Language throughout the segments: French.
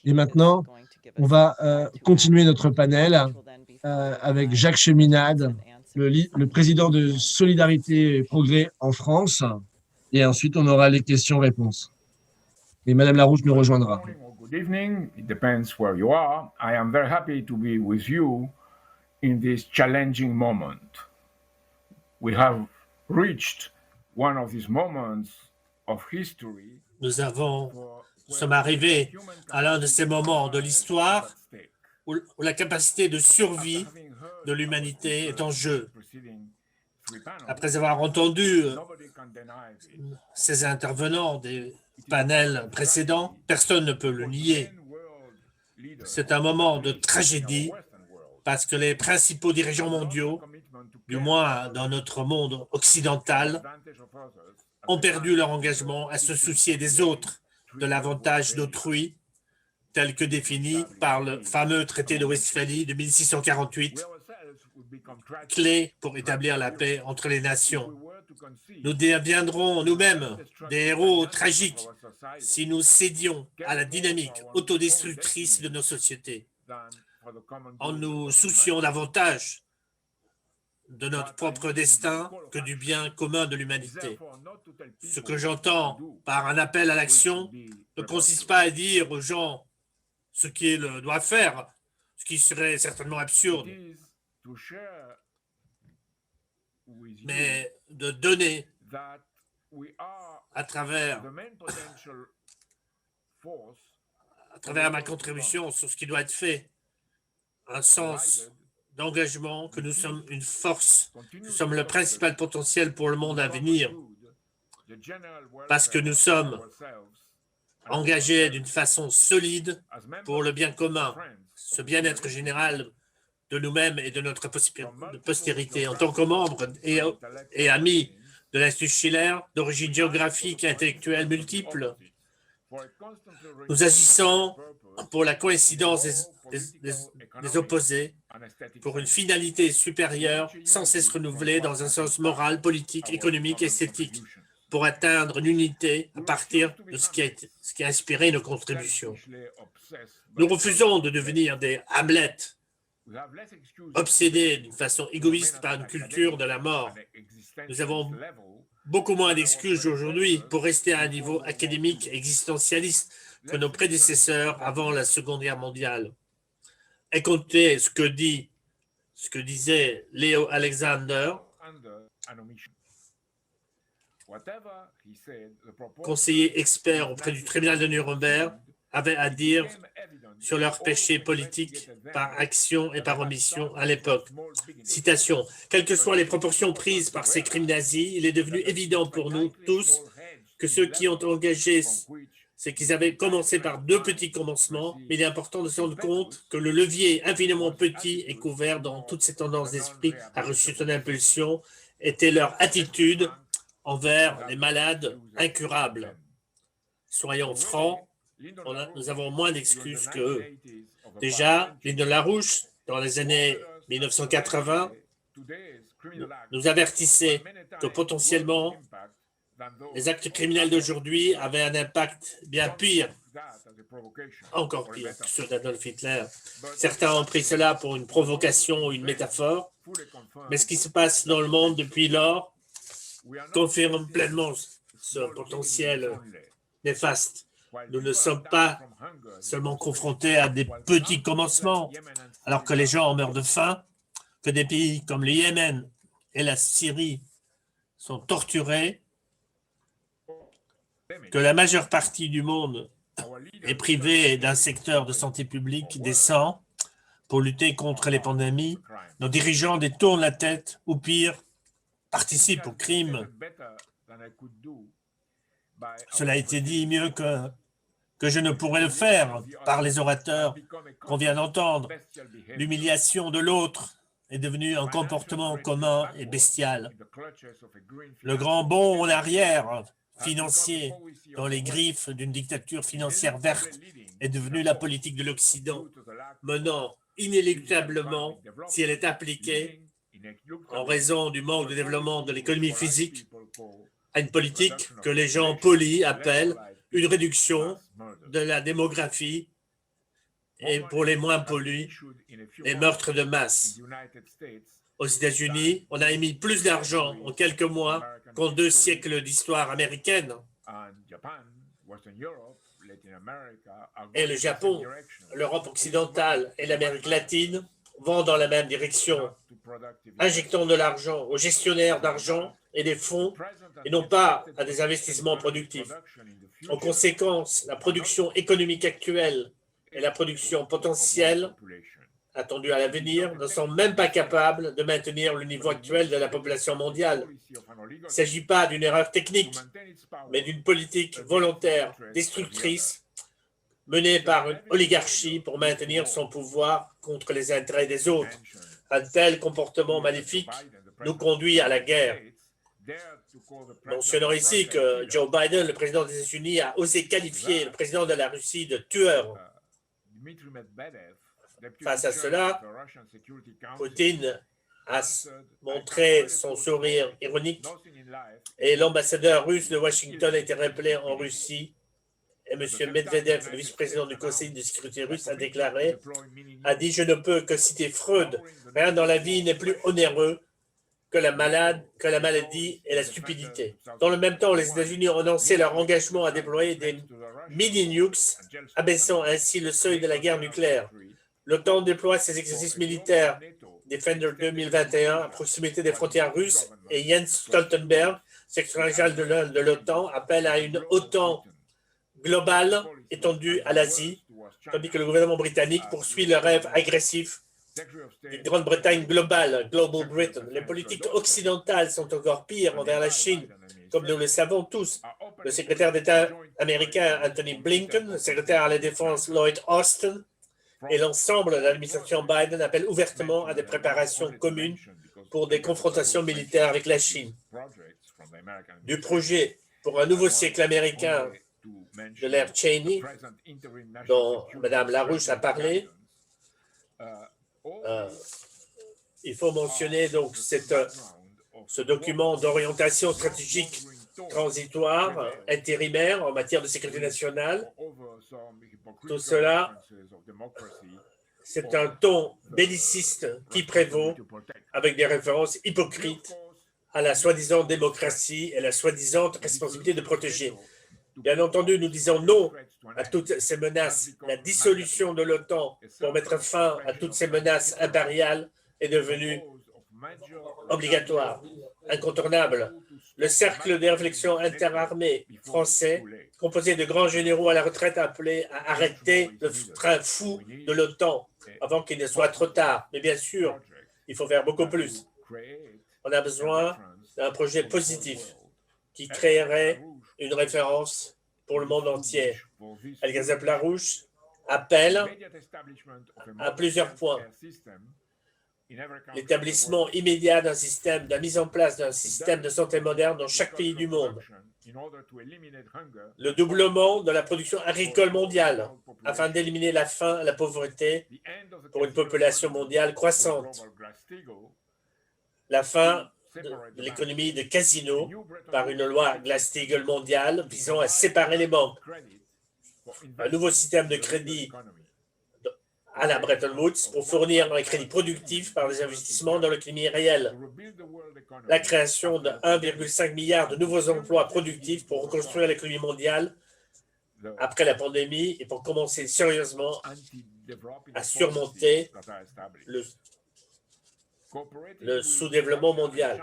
Et maintenant, on va continuer notre panel avec Jacques Cheminade, le président de Solidarité et Progrès en France. Et ensuite, on aura les questions-réponses. Et Madame Larouche nous rejoindra. Good evening. It depends where you are. I am very happy to be with you in this challenging moment. We have reached one of these moments of history. Nous sommes arrivés à l'un de ces moments de l'histoire où la capacité de survie de l'humanité est en jeu. Après avoir entendu ces intervenants des panels précédents, personne ne peut le nier. C'est un moment de tragédie parce que les principaux dirigeants mondiaux, du moins dans notre monde occidental, ont perdu leur engagement à se soucier des autres, de l'avantage d'autrui, tel que défini par le fameux traité de Westphalie de 1648, clé pour établir la paix entre les nations. Nous deviendrons nous-mêmes des héros tragiques si nous cédions à la dynamique autodestructrice de nos sociétés, en nous souciant davantage de notre propre destin que du bien commun de l'humanité. Ce que j'entends par un appel à l'action ne consiste pas à dire aux gens ce qu'ils doivent faire, ce qui serait certainement absurde, mais de donner à travers ma contribution sur ce qui doit être fait, un sens d'engagement, que nous sommes une force, nous sommes le principal potentiel pour le monde à venir, parce que nous sommes engagés d'une façon solide pour le bien commun, ce bien-être général de nous-mêmes et de notre postérité. En tant que membres et amis de l'Institut Schiller, d'origine géographique et intellectuelle multiple, nous agissons pour la coïncidence des opposés, pour une finalité supérieure sans cesse renouvelée dans un sens moral, politique, économique et esthétique, pour atteindre l'unité à partir de ce qui a inspiré nos contributions. Nous refusons de devenir des Hamlet, obsédés d'une façon égoïste par une culture de la mort. Nous avons beaucoup moins d'excuses aujourd'hui pour rester à un niveau académique existentialiste que nos prédécesseurs avant la Seconde Guerre mondiale. Écoutez ce que disait Léo Alexander, conseiller expert auprès du tribunal de Nuremberg, avait à dire sur leurs péchés politiques par action et par omission à l'époque. Citation. Quelles que soient les proportions prises par ces crimes nazis, il est devenu évident pour nous tous que ceux qui ont engagé, c'est qu'ils avaient commencé par deux petits commencements, mais il est important de se rendre compte que le levier infiniment petit et couvert dans toutes ces tendances d'esprit à reçu son impulsion était leur attitude envers les malades incurables. Soyons francs, nous avons moins d'excuses qu'eux. Déjà, Lyndon LaRouche, dans les années 1980, nous avertissait que potentiellement, les actes criminels d'aujourd'hui avaient un impact bien pire, encore pire que ceux d'Adolf Hitler. Certains ont pris cela pour une provocation ou une métaphore, mais ce qui se passe dans le monde depuis lors confirme pleinement ce potentiel néfaste. Nous ne sommes pas seulement confrontés à des petits commencements, alors que les gens meurent de faim, que des pays comme le Yémen et la Syrie sont torturés, que la majeure partie du monde est privée d'un secteur de santé publique décent pour lutter contre les pandémies. Nos dirigeants détournent la tête, ou pire, participent aux crimes. Cela a été dit mieux que je ne pourrais le faire par les orateurs qu'on vient d'entendre. L'humiliation de l'autre est devenue un comportement commun et bestial. Le grand bond en arrière financier dans les griffes d'une dictature financière verte est devenu la politique de l'Occident, menant inéluctablement, si elle est appliquée, en raison du manque de développement de l'économie physique, à une politique que les gens polis appellent une réduction de la démographie et pour les moins pollués, les meurtres de masse. Aux États-Unis, on a émis plus d'argent en quelques mois qu'en 2 siècles d'histoire américaine. Et le Japon, l'Europe occidentale et l'Amérique latine vont dans la même direction, injectant de l'argent aux gestionnaires d'argent et des fonds et non pas à des investissements productifs. En conséquence, la production économique actuelle et la production potentielle attendue à l'avenir ne sont même pas capables de maintenir le niveau actuel de la population mondiale. Il ne s'agit pas d'une erreur technique, mais d'une politique volontaire destructrice menée par une oligarchie pour maintenir son pouvoir contre les intérêts des autres. Un tel comportement maléfique nous conduit à la guerre. Mentionnons ici que Joe Biden, le président des États-Unis, a osé qualifier le président de la Russie de tueur. Face à cela, Poutine a montré son sourire ironique et l'ambassadeur russe de Washington a été rappelé en Russie. Et M. Medvedev, le vice-président du Conseil de sécurité russe, a dit « Je ne peux que citer Freud. Rien dans la vie n'est plus onéreux que la maladie et la stupidité. » Dans le même temps, les États-Unis ont annoncé leur engagement à déployer des mini-nukes, abaissant ainsi le seuil de la guerre nucléaire. L'OTAN déploie ses exercices militaires Defender 2021 à proximité des frontières russes et Jens Stoltenberg, secrétaire général de l'OTAN, appelle à une OTAN globale étendue à l'Asie, tandis que le gouvernement britannique poursuit le rêve agressif d'une Grande-Bretagne globale, Global Britain. Les politiques occidentales sont encore pires envers la Chine, comme nous le savons tous. Le secrétaire d'État américain Anthony Blinken, le secrétaire à la Défense Lloyd Austin et l'ensemble de l'administration Biden appellent ouvertement à des préparations communes pour des confrontations militaires avec la Chine. Du projet pour un nouveau siècle américain de l'ère Cheney, dont Mme Larouche a parlé, il faut mentionner donc ce document d'orientation stratégique transitoire, intérimaire en matière de sécurité nationale. Tout cela, c'est un ton belliciste qui prévaut avec des références hypocrites à la soi-disant démocratie et la soi-disant responsabilité de protéger. Bien entendu, nous disons non à toutes ces menaces. La dissolution de l'OTAN pour mettre fin à toutes ces menaces impériales est devenue obligatoire, incontournable. Le cercle des réflexions interarmées français, composé de grands généraux à la retraite, a appelé à arrêter le train fou de l'OTAN avant qu'il ne soit trop tard. Mais bien sûr, il faut faire beaucoup plus. On a besoin d'un projet positif qui créerait une référence pour le monde entier. El-Ghazal Larouche appelle à plusieurs points. L'établissement immédiat d'un système, la mise en place d'un système de santé moderne dans chaque pays du monde. Le doublement de la production agricole mondiale afin d'éliminer la faim et la pauvreté pour une population mondiale croissante. La fin de l'économie de casino par une loi Glass-Steagall mondiale visant à séparer les banques. Un nouveau système de crédit à la Bretton Woods pour fournir un crédit productif par des investissements dans l'économie réelle. La création de 1,5 milliard de nouveaux emplois productifs pour reconstruire l'économie mondiale après la pandémie et pour commencer sérieusement à surmonter le sous-développement mondial.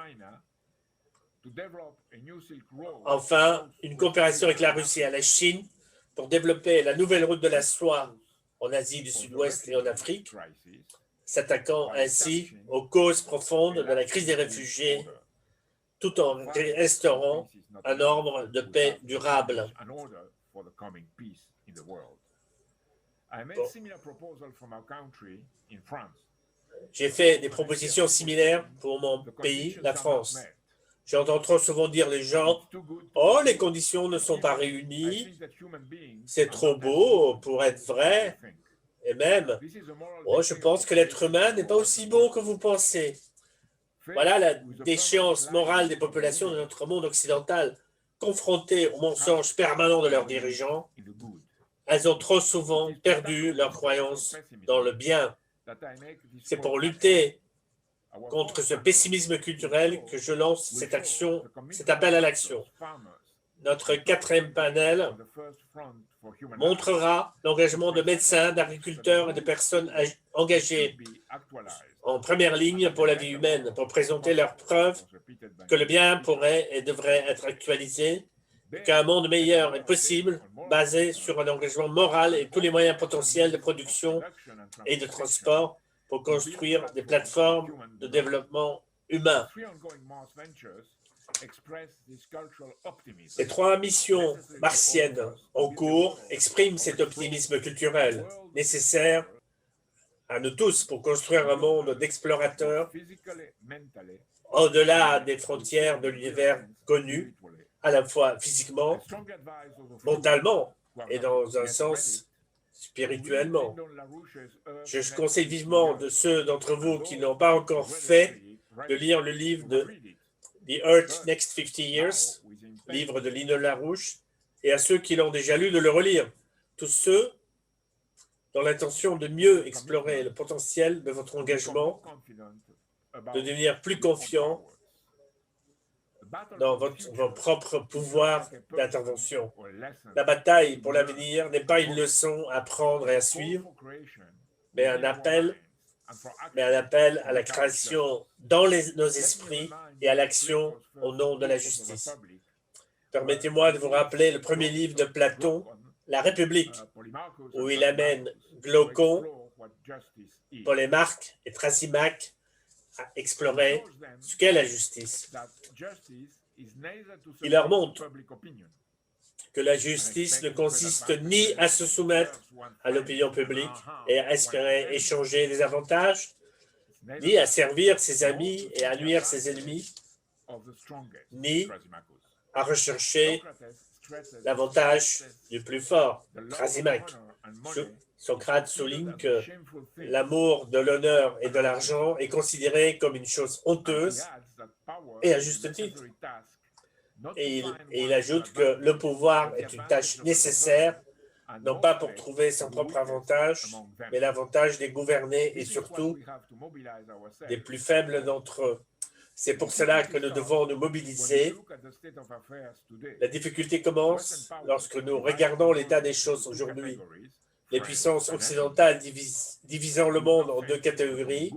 Enfin, une coopération avec la Russie et la Chine pour développer la nouvelle route de la soie en Asie du Sud-Ouest et en Afrique, s'attaquant ainsi aux causes profondes de la crise des réfugiés, tout en restaurant un ordre de paix durable. J'ai fait des propositions similaires pour mon pays, la France. J'entends trop souvent dire les gens « Oh, les conditions ne sont pas réunies, c'est trop beau pour être vrai. » Et même « Oh, je pense que l'être humain n'est pas aussi bon que vous pensez. » Voilà la déchéance morale des populations de notre monde occidental, confrontées aux mensonges permanents de leurs dirigeants elles ont trop souvent perdu leur croyance dans le bien. C'est pour lutter contre ce pessimisme culturel que je lance cette action, cet appel à l'action. Notre 4e panel montrera l'engagement de médecins, d'agriculteurs et de personnes engagées en première ligne pour la vie humaine, pour présenter leurs preuves que le bien pourrait et devrait être actualisé, qu'un monde meilleur est possible, basé sur un engagement moral et tous les moyens potentiels de production et de transport pour construire des plateformes de développement humain. Les 3 missions martiennes en cours expriment cet optimisme culturel nécessaire à nous tous pour construire un monde d'explorateurs au-delà des frontières de l'univers connu, à la fois physiquement, mentalement et dans un sens spirituellement. Je conseille vivement de ceux d'entre vous qui n'ont pas encore fait de lire le livre de The Earth Next 50 Years, livre de Lino Larouche, et à ceux qui l'ont déjà lu de le relire. Tous ceux dans l'intention de mieux explorer le potentiel de votre engagement, de devenir plus confiant dans votre propre pouvoir d'intervention. La bataille pour l'avenir n'est pas une leçon à prendre et à suivre, mais un appel à la création dans nos esprits et à l'action au nom de la justice. Permettez-moi de vous rappeler le premier livre de Platon, La République, où il amène Glaucon, Polémarque et Thrasymachus à explorer ce qu'est la justice. Il leur montre que la justice ne consiste ni à se soumettre à l'opinion publique et à espérer échanger des avantages, ni à servir ses amis et à nuire ses ennemis, ni à rechercher l'avantage du plus fort, Thrasymachus. Socrate souligne que l'amour de l'honneur et de l'argent est considéré comme une chose honteuse et à juste titre. Et il ajoute que le pouvoir est une tâche nécessaire, non pas pour trouver son propre avantage, mais l'avantage des gouvernés et surtout des plus faibles d'entre eux. C'est pour cela que nous devons nous mobiliser. La difficulté commence lorsque nous regardons l'état des choses aujourd'hui. Les puissances occidentales divisant le monde en 2 catégories,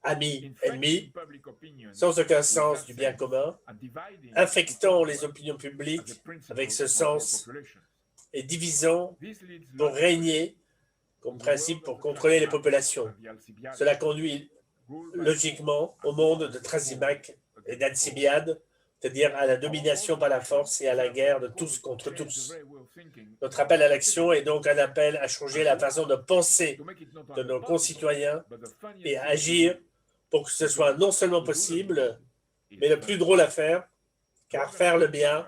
amis, ennemis, sans aucun sens du bien commun, infectant les opinions publiques avec ce sens et divisant pour régner comme principe pour contrôler les populations. Cela conduit logiquement au monde de Thrasymachus et d'Alcibiade, c'est-à-dire à la domination par la force et à la guerre de tous contre tous. Notre appel à l'action est donc un appel à changer la façon de penser de nos concitoyens et à agir pour que ce soit non seulement possible, mais le plus drôle à faire, car faire le bien,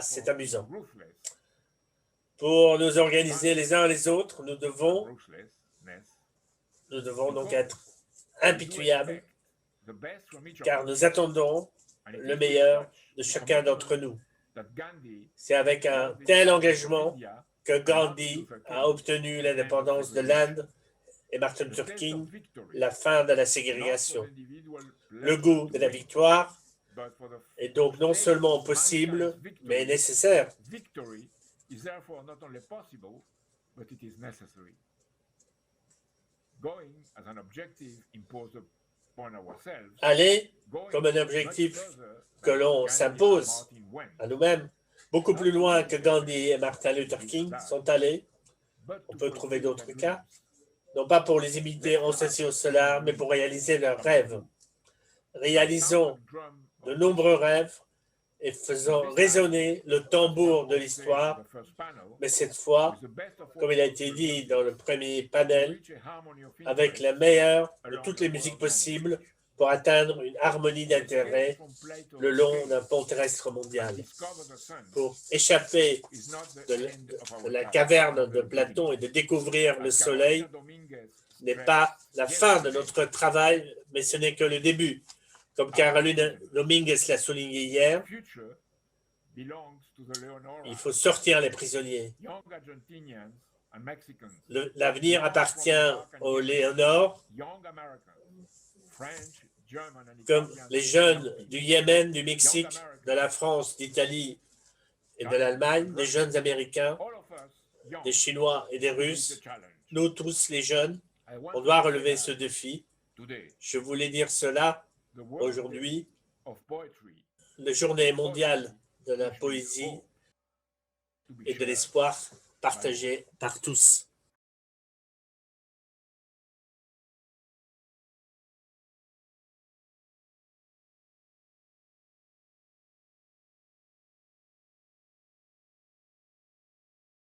c'est amusant. Pour nous organiser les uns les autres, nous devons donc être impitoyables, car nous attendons le meilleur de chacun d'entre nous. C'est avec un tel engagement que Gandhi a obtenu l'indépendance de l'Inde et Martin Luther King la fin de la ségrégation. Le goût de la victoire est donc non seulement possible, mais nécessaire. Aller comme un objectif que l'on s'impose à nous-mêmes, beaucoup plus loin que Gandhi et Martin Luther King sont allés. On peut trouver d'autres cas, non pas pour les imiter en ceci ou cela, mais pour réaliser leurs rêves. Réalisons de nombreux rêves et faisons résonner le tambour de l'histoire, mais cette fois, comme il a été dit dans le premier panel, avec la meilleure de toutes les musiques possibles pour atteindre une harmonie d'intérêt le long d'un pont terrestre mondial. Pour échapper de la caverne de Platon et de découvrir le soleil n'est pas la fin de notre travail, mais ce n'est que le début. Comme Caroline Dominguez l'a souligné hier, Il faut sortir les prisonniers. L'avenir appartient aux Léonore, comme les jeunes du Yémen, du Mexique, de la France, d'Italie et de l'Allemagne, des jeunes Américains, des Chinois et des Russes. Nous tous, les jeunes, on doit relever ce défi. Je voulais dire cela aujourd'hui, la journée mondiale de la poésie et de l'espoir partagé par tous.